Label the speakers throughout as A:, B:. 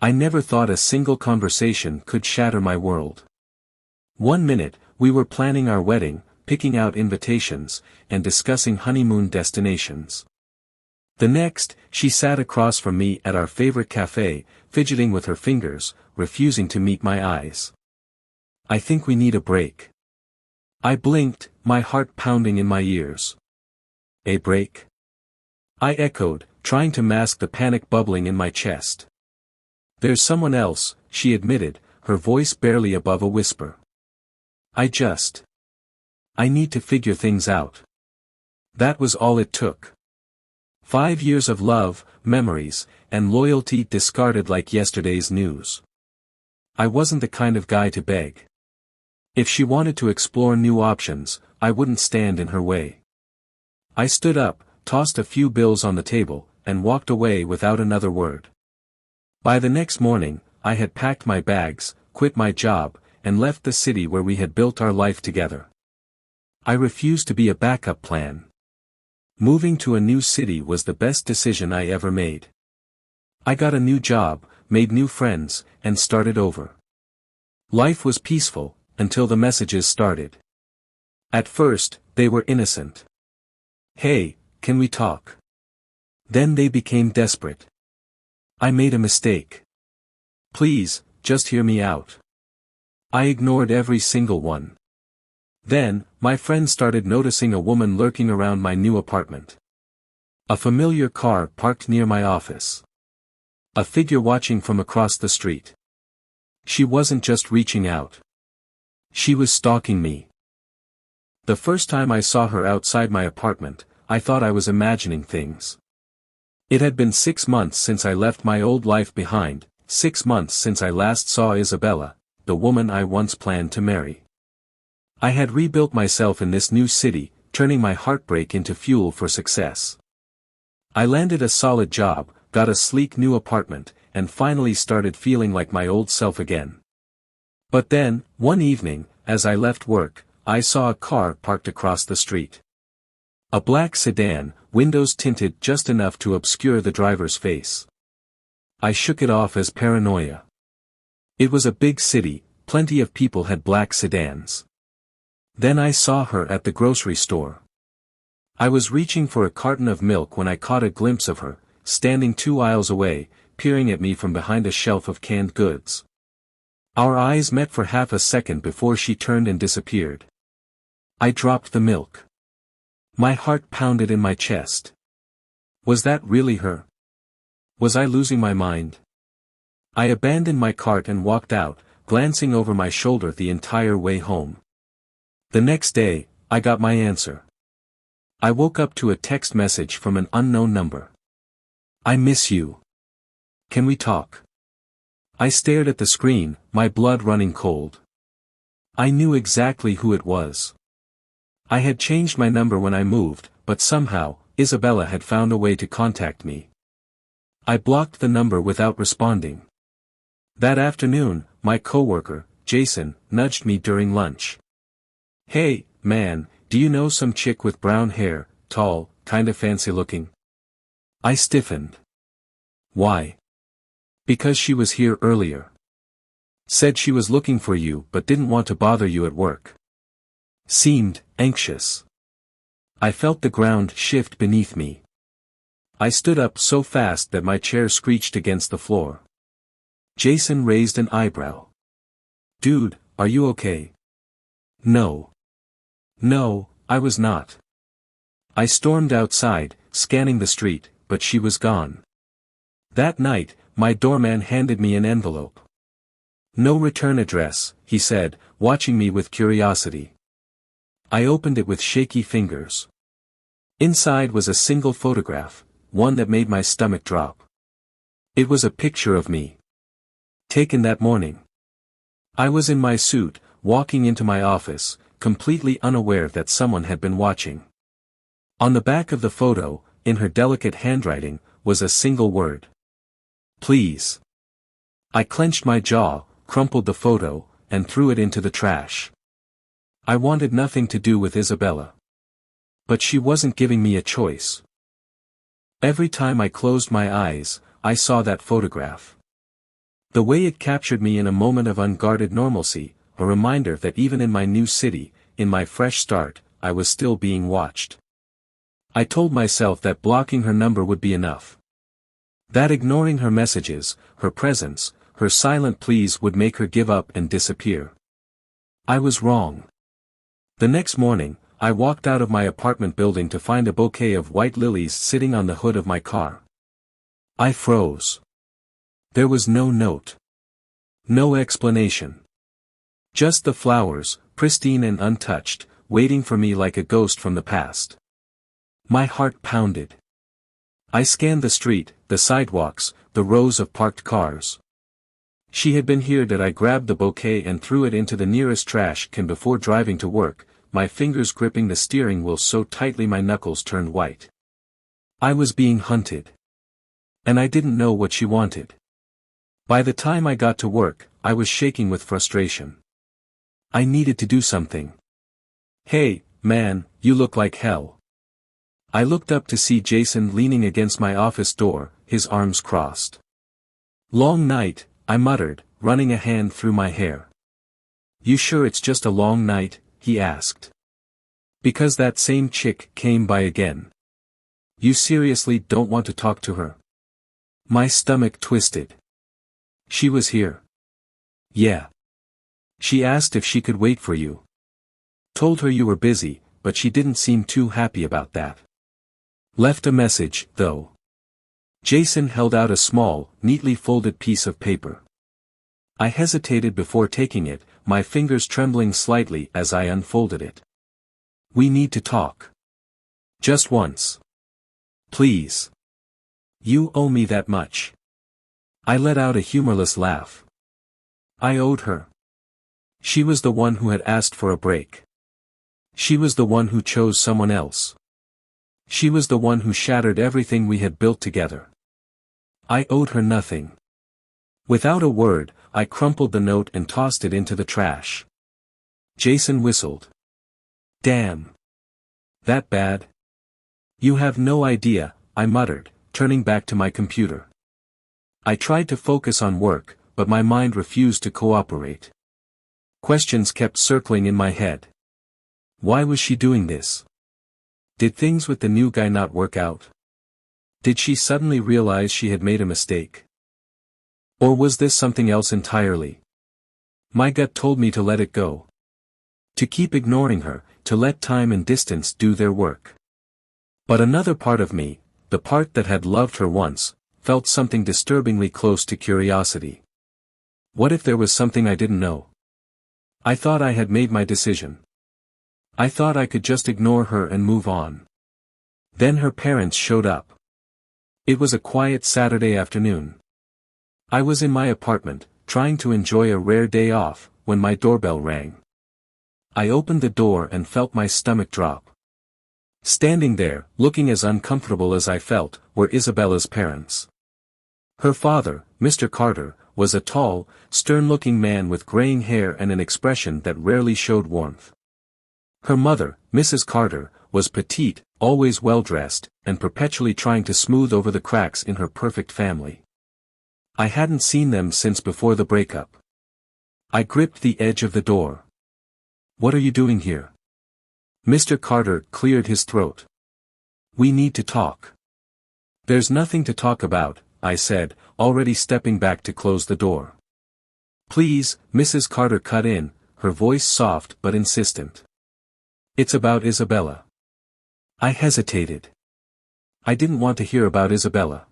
A: I never thought a single conversation could shatter my world. One minute, we were planning our wedding, picking out invitations, and discussing honeymoon destinations. The next, she sat across from me at our favorite cafe, fidgeting with her fingers, refusing to meet my eyes. I think we need a break. I blinked, my heart pounding in my ears. A break? I echoed, trying to mask the panic bubbling in my chest. There's someone else, she admitted, her voice barely above a whisper. I need to figure things out. That was all it took. 5 years of love, memories, and loyalty discarded like yesterday's news. I wasn't the kind of guy to beg. If she wanted to explore new options, I wouldn't stand in her way. I stood up, tossed a few bills on the table, and walked away without another word. By the next morning, I had packed my bags, quit my job, and left the city where we had built our life together. I refused to be a backup plan. Moving to a new city was the best decision I ever made. I got a new job, made new friends, and started over. Life was peaceful, until the messages started. At first, they were innocent. Hey, can we talk? Then they became desperate. I made a mistake. Please, just hear me out. I ignored every single one. Then, my friends started noticing a woman lurking around my new apartment. A familiar car parked near my office. A figure watching from across the street. She wasn't just reaching out. She was stalking me. The first time I saw her outside my apartment, I thought I was imagining things. It had been 6 months since I left my old life behind, 6 months since I last saw Isabella, the woman I once planned to marry. I had rebuilt myself in this new city, turning my heartbreak into fuel for success. I landed a solid job, got a sleek new apartment, and finally started feeling like my old self again. But then, one evening, as I left work, I saw a car parked across the street. A black sedan, windows tinted just enough to obscure the driver's face. I shook it off as paranoia. It was a big city, plenty of people had black sedans. Then I saw her at the grocery store. I was reaching for a carton of milk when I caught a glimpse of her, standing 2 aisles away, peering at me from behind a shelf of canned goods. Our eyes met for half a second before she turned and disappeared. I dropped the milk. My heart pounded in my chest. Was that really her? Was I losing my mind? I abandoned my cart and walked out, glancing over my shoulder the entire way home. The next day, I got my answer. I woke up to a text message from an unknown number. I miss you. Can we talk? I stared at the screen, my blood running cold. I knew exactly who it was. I had changed my number when I moved, but somehow, Isabella had found a way to contact me. I blocked the number without responding. That afternoon, my coworker, Jason, nudged me during lunch. Hey, man, do you know some chick with brown hair, tall, kinda fancy looking? I stiffened. Why? Because she was here earlier. Said she was looking for you but didn't want to bother you at work. Seemed anxious. I felt the ground shift beneath me. I stood up so fast that my chair screeched against the floor. Jason raised an eyebrow. Dude, are you okay? No. No, I was not. I stormed outside, scanning the street, but she was gone. That night, my doorman handed me an envelope. No return address, he said, watching me with curiosity. I opened it with shaky fingers. Inside was a single photograph, one that made my stomach drop. It was a picture of me. Taken that morning. I was in my suit, walking into my office, completely unaware that someone had been watching. On the back of the photo, in her delicate handwriting, was a single word. Please. I clenched my jaw, crumpled the photo, and threw it into the trash. I wanted nothing to do with Isabella. But she wasn't giving me a choice. Every time I closed my eyes, I saw that photograph. The way it captured me in a moment of unguarded normalcy, a reminder that even in my new city, in my fresh start, I was still being watched. I told myself that blocking her number would be enough. That ignoring her messages, her presence, her silent pleas would make her give up and disappear. I was wrong. The next morning, I walked out of my apartment building to find a bouquet of white lilies sitting on the hood of my car. I froze. There was no note. No explanation. Just the flowers, pristine and untouched, waiting for me like a ghost from the past. My heart pounded. I scanned the street, the sidewalks, the rows of parked cars. She had been here that I grabbed the bouquet and threw it into the nearest trash can before driving to work, my fingers gripping the steering wheel so tightly my knuckles turned white. I was being hunted. And I didn't know what she wanted. By the time I got to work, I was shaking with frustration. I needed to do something. "Hey, man, you look like hell." I looked up to see Jason leaning against my office door, his arms crossed. "Long night," I muttered, running a hand through my hair. "You sure it's just a long night?" he asked. "Because that same chick came by again. You seriously don't want to talk to her?" My stomach twisted. "She was here." "Yeah. She asked if she could wait for you. Told her you were busy, but she didn't seem too happy about that. Left a message, though." Jason held out a small, neatly folded piece of paper. I hesitated before taking it, my fingers trembling slightly as I unfolded it. "We need to talk. Just once. Please. You owe me that much." I let out a humorless laugh. I owed her. She was the one who had asked for a break. She was the one who chose someone else. She was the one who shattered everything we had built together. I owed her nothing. Without a word, I crumpled the note and tossed it into the trash. Jason whistled. "Damn. That bad?" "You have no idea," I muttered, turning back to my computer. I tried to focus on work, but my mind refused to cooperate. Questions kept circling in my head. Why was she doing this? Did things with the new guy not work out? Did she suddenly realize she had made a mistake? Or was this something else entirely? My gut told me to let it go. To keep ignoring her, to let time and distance do their work. But another part of me, the part that had loved her once, felt something disturbingly close to curiosity. What if there was something I didn't know? I thought I had made my decision. I thought I could just ignore her and move on. Then her parents showed up. It was a quiet Saturday afternoon. I was in my apartment, trying to enjoy a rare day off, when my doorbell rang. I opened the door and felt my stomach drop. Standing there, looking as uncomfortable as I felt, were Isabella's parents. Her father, Mr. Carter, was a tall, stern-looking man with graying hair and an expression that rarely showed warmth. Her mother, Mrs. Carter, was petite, always well-dressed, and perpetually trying to smooth over the cracks in her perfect family. I hadn't seen them since before the breakup. I gripped the edge of the door. "What are you doing here?" Mr. Carter cleared his throat. "We need to talk." "There's nothing to talk about," I said, already stepping back to close the door. "Please," Mrs. Carter cut in, her voice soft but insistent. "It's about Isabella." I hesitated. I didn't want to hear about Isabella.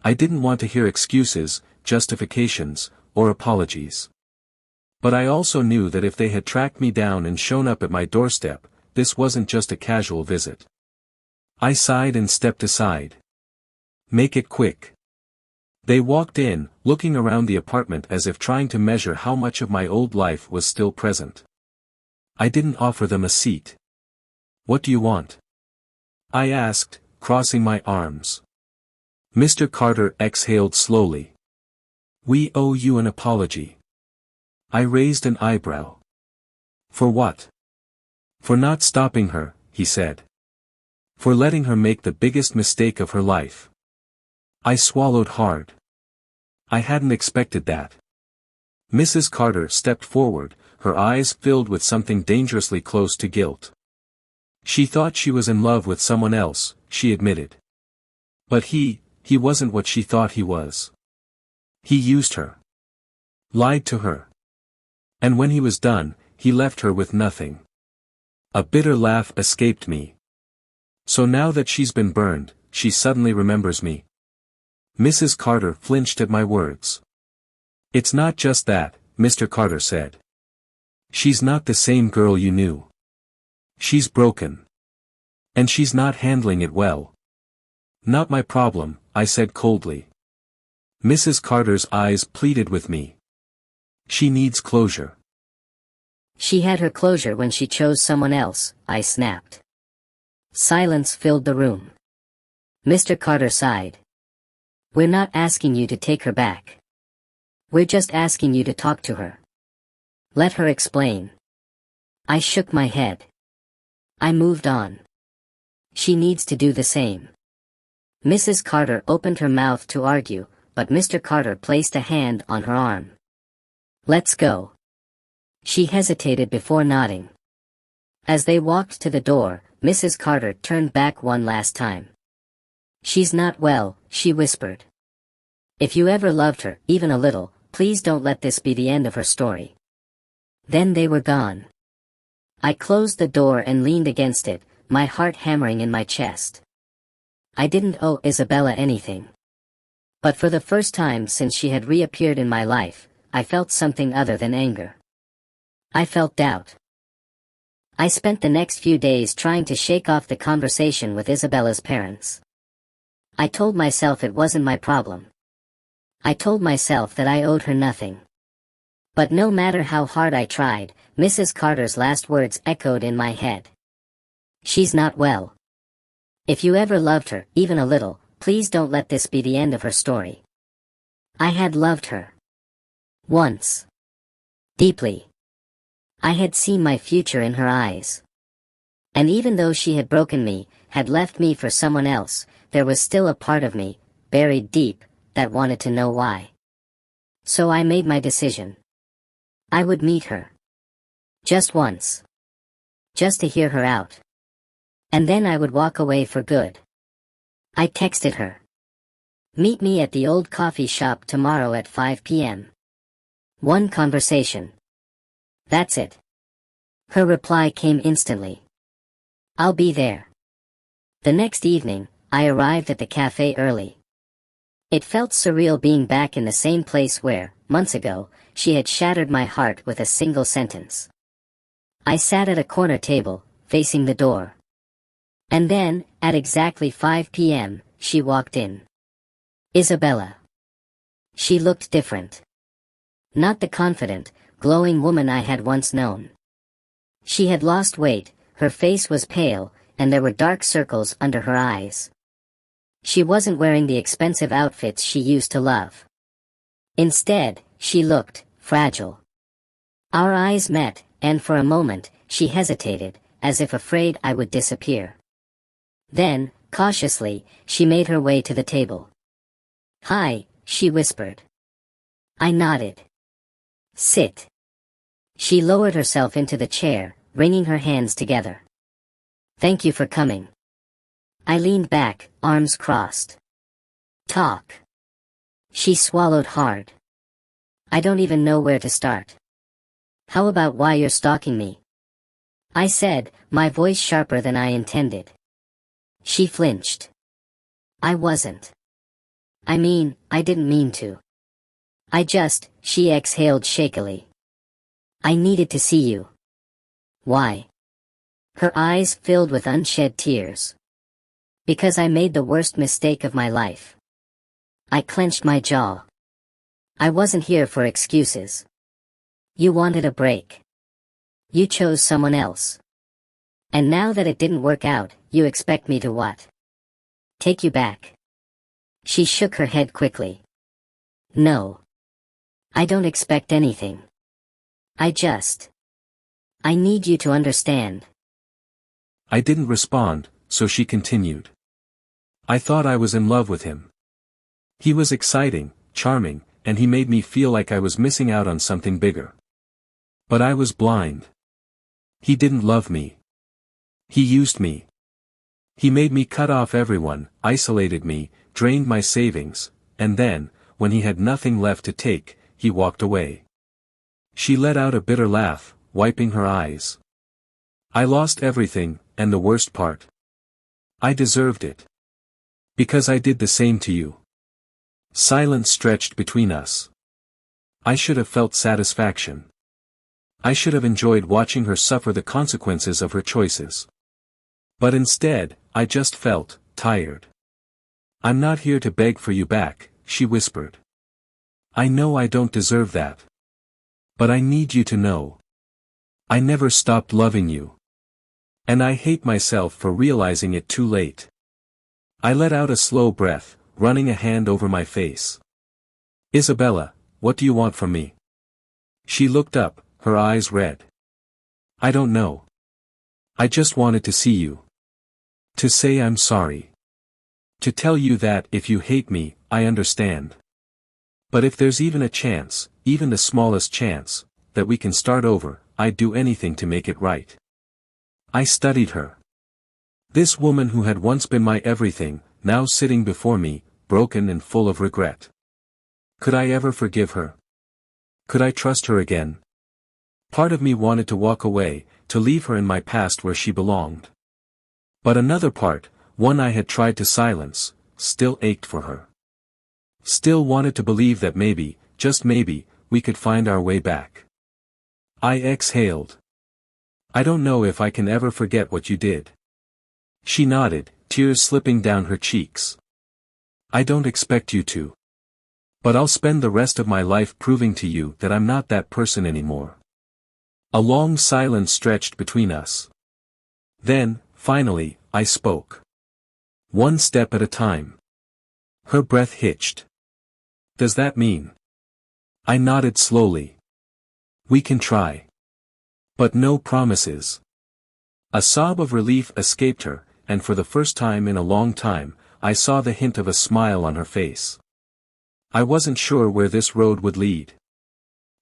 A: I didn't want to hear excuses, justifications, or apologies. But I also knew that if they had tracked me down and shown up at my doorstep, this wasn't just a casual visit. I sighed and stepped aside. "Make it quick." They walked in, looking around the apartment as if trying to measure how much of my old life was still present. I didn't offer them a seat. "What do you want?" I asked, crossing my arms. Mr. Carter exhaled slowly. "We owe you an apology." I raised an eyebrow. "For what?" "For not stopping her," he said. "For letting her make the biggest mistake of her life." I swallowed hard. I hadn't expected that. Mrs. Carter stepped forward, her eyes filled with something dangerously close to guilt. She thought she was in love with someone else, she admitted. But he wasn't what she thought he was. He used her. Lied to her. And when he was done, he left her with nothing. A bitter laugh escaped me. So now that she's been burned, she suddenly remembers me. Mrs. Carter flinched at my words. It's not just that, Mr. Carter said. She's not the same girl you knew. She's broken. And she's not handling it well. Not my problem, I said coldly. Mrs. Carter's eyes pleaded with me. She needs closure.
B: She had her closure when she chose someone else, I snapped. Silence filled the room. Mr. Carter sighed. We're not asking you to take her back. We're just asking you to talk to her. Let her explain. I shook my head. I moved on. She needs to do the same. Mrs. Carter opened her mouth to argue, but Mr. Carter placed a hand on her arm. Let's go. She hesitated before nodding. As they walked to the door, Mrs. Carter turned back one last time. She's not well, she whispered. If you ever loved her, even a little, please don't let this be the end of her story. Then they were gone. I closed the door and leaned against it, my heart hammering in my chest. I didn't owe Isabella anything. But for the first time since she had reappeared in my life, I felt something other than anger. I felt doubt. I spent the next few days trying to shake off the conversation with Isabella's parents. I told myself it wasn't my problem. I told myself that I owed her nothing. But no matter how hard I tried, Mrs. Carter's last words echoed in my head. She's not well. If you ever loved her, even a little, please don't let this be the end of her story. I had loved her. Once. Deeply. I had seen my future in her eyes. And even though she had broken me, had left me for someone else, there was still a part of me, buried deep, that wanted to know why. So I made my decision. I would meet her. Just once. Just to hear her out. And then I would walk away for good. I texted her. Meet me at the old coffee shop tomorrow at 5 p.m. One conversation. That's it. Her reply came instantly. I'll be there. The next evening, I arrived at the cafe early. It felt surreal being back in the same place where, months ago, she had shattered my heart with a single sentence. I sat at a corner table, facing the door. And then, at exactly 5 p.m., she walked in. Isabella. She looked different. Not the confident, glowing woman I had once known. She had lost weight, her face was pale, and there were dark circles under her eyes. She wasn't wearing the expensive outfits she used to love. Instead, she looked fragile. Our eyes met, and for a moment, she hesitated, as if afraid I would disappear. Then, cautiously, she made her way to the table. Hi, she whispered. I nodded. Sit. She lowered herself into the chair, wringing her hands together. Thank you for coming. I leaned back, arms crossed. Talk. She swallowed hard. I don't even know where to start. How about why you're stalking me? I said, my voice sharper than I intended. She flinched. I wasn't. I mean, I didn't mean to. She exhaled shakily. I needed to see you. Why? Her eyes filled with unshed tears. Because I made the worst mistake of my life. I clenched my jaw. I wasn't here for excuses. You wanted a break. You chose someone else. And now that it didn't work out, you expect me to what? Take you back? She shook her head quickly. No. I don't expect anything. I need you to understand.
A: I didn't respond, so she continued. I thought I was in love with him. He was exciting, charming, and he made me feel like I was missing out on something bigger. But I was blind. He didn't love me. He used me. He made me cut off everyone, isolated me, drained my savings, and then, when he had nothing left to take, he walked away. She let out a bitter laugh, wiping her eyes. I lost everything, and the worst part. I deserved it. Because I did the same to you. Silence stretched between us. I should have felt satisfaction. I should have enjoyed watching her suffer the consequences of her choices. But instead, I just felt tired. I'm not here to beg for you back, she whispered. I know I don't deserve that. But I need you to know. I never stopped loving you. And I hate myself for realizing it too late. I let out a slow breath, running a hand over my face. Isabella, what do you want from me? She looked up, her eyes red. I don't know. I just wanted to see you. To say I'm sorry. To tell you that if you hate me, I understand. But if there's even a chance, even the smallest chance, that we can start over, I'd do anything to make it right. I studied her. This woman who had once been my everything, now sitting before me, broken and full of regret. Could I ever forgive her? Could I trust her again? Part of me wanted to walk away, to leave her in my past where she belonged. But another part, one I had tried to silence, still ached for her. Still wanted to believe that maybe, just maybe, we could find our way back. I exhaled. I don't know if I can ever forget what you did. She nodded, tears slipping down her cheeks. I don't expect you to. But I'll spend the rest of my life proving to you that I'm not that person anymore. A long silence stretched between us. Then, finally, I spoke. One step at a time. Her breath hitched. Does that mean? I nodded slowly. We can try. But no promises. A sob of relief escaped her, and for the first time in a long time, I saw the hint of a smile on her face. I wasn't sure where this road would lead.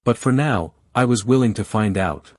A: But for now, I was willing to find out.